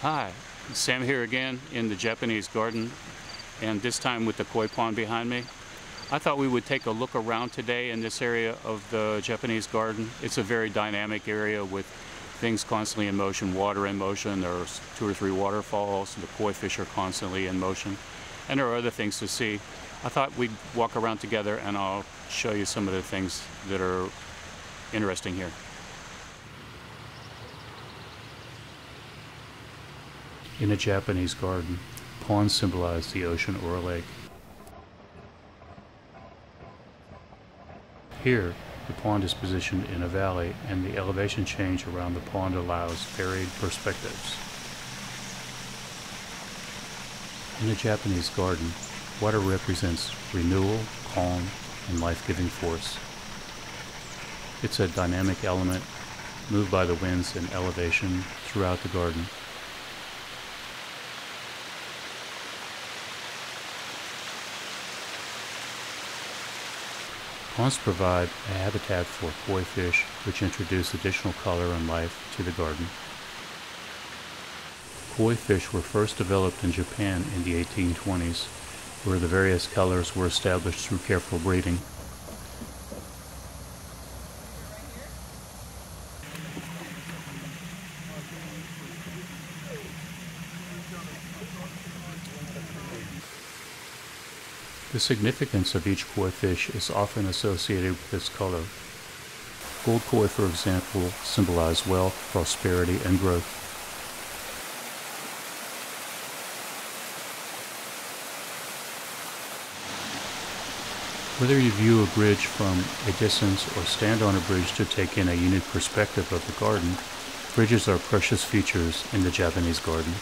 Hi, Sam here again in the Japanese garden, and this time with the koi pond behind me. I thought we would take a look around today in this area of the Japanese garden. It's a very dynamic area with things constantly in motion, water in motion. There's 2 or 3 waterfalls, the koi fish are constantly in motion, and there are other things to see. I thought we'd walk around together and I'll show you some of the things that are interesting here. In a Japanese garden, ponds symbolize the ocean or a lake. Here, the pond is positioned in a valley, and the elevation change around the pond allows varied perspectives. In a Japanese garden, water represents renewal, calm, and life-giving force. It's a dynamic element, moved by the winds and elevation throughout the garden. Ponds provide a habitat for koi fish, which introduce additional color and life to the garden. Koi fish were first developed in Japan in the 1820s, where the various colors were established through careful breeding. The significance of each koi fish is often associated with its color. Gold koi, for example, symbolize wealth, prosperity, and growth. Whether you view a bridge from a distance or stand on a bridge to take in a unique perspective of the garden, bridges are precious features in the Japanese garden.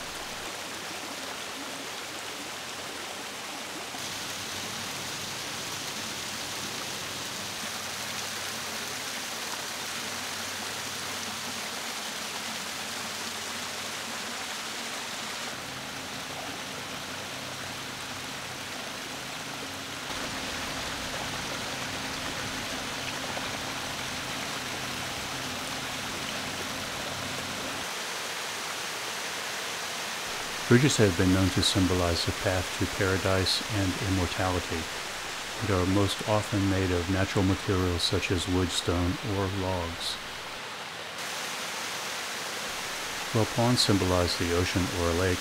Bridges have been known to symbolize the path to paradise and immortality, and are most often made of natural materials such as wood, stone, or logs. While ponds symbolize the ocean or a lake,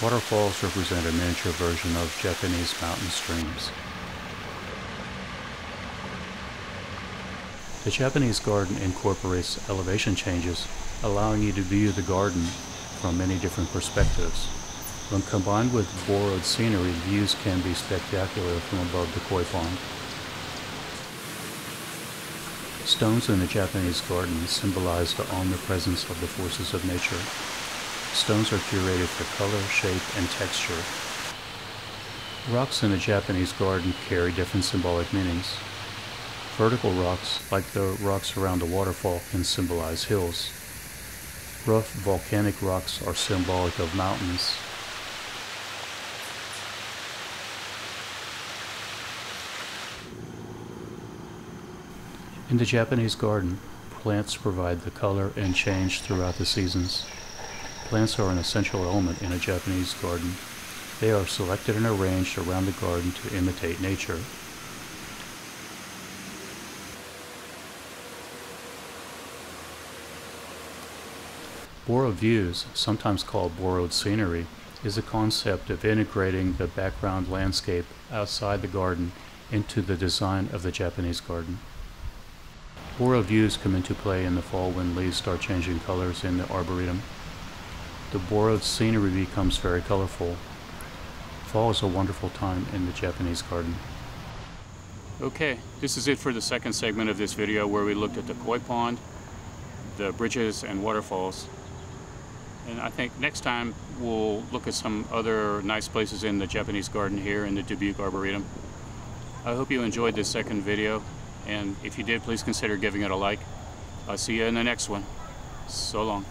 waterfalls represent a miniature version of Japanese mountain streams. The Japanese garden incorporates elevation changes, allowing you to view the garden from many different perspectives. When combined with borrowed scenery, views can be spectacular from above the koi pond. Stones in the Japanese garden symbolize the omnipresence of the forces of nature. Stones are curated for color, shape, and texture. Rocks in the Japanese garden carry different symbolic meanings. Vertical rocks, like the rocks around a waterfall, can symbolize hills. Rough volcanic rocks are symbolic of mountains. In the Japanese garden, plants provide the color and change throughout the seasons. Plants are an essential element in a Japanese garden. They are selected and arranged around the garden to imitate nature. Borrowed views, sometimes called borrowed scenery, is a concept of integrating the background landscape outside the garden into the design of the Japanese garden. Borrowed views come into play in the fall when leaves start changing colors in the Arboretum. The borrowed scenery becomes very colorful. Fall is a wonderful time in the Japanese garden. Okay, this is it for the second segment of this video, where we looked at the koi pond, the bridges and waterfalls. And I think next time we'll look at some other nice places in the Japanese garden here in the Dubuque Arboretum. I hope you enjoyed this second video, and if you did, please consider giving it a like. I'll see you in the next one. So long.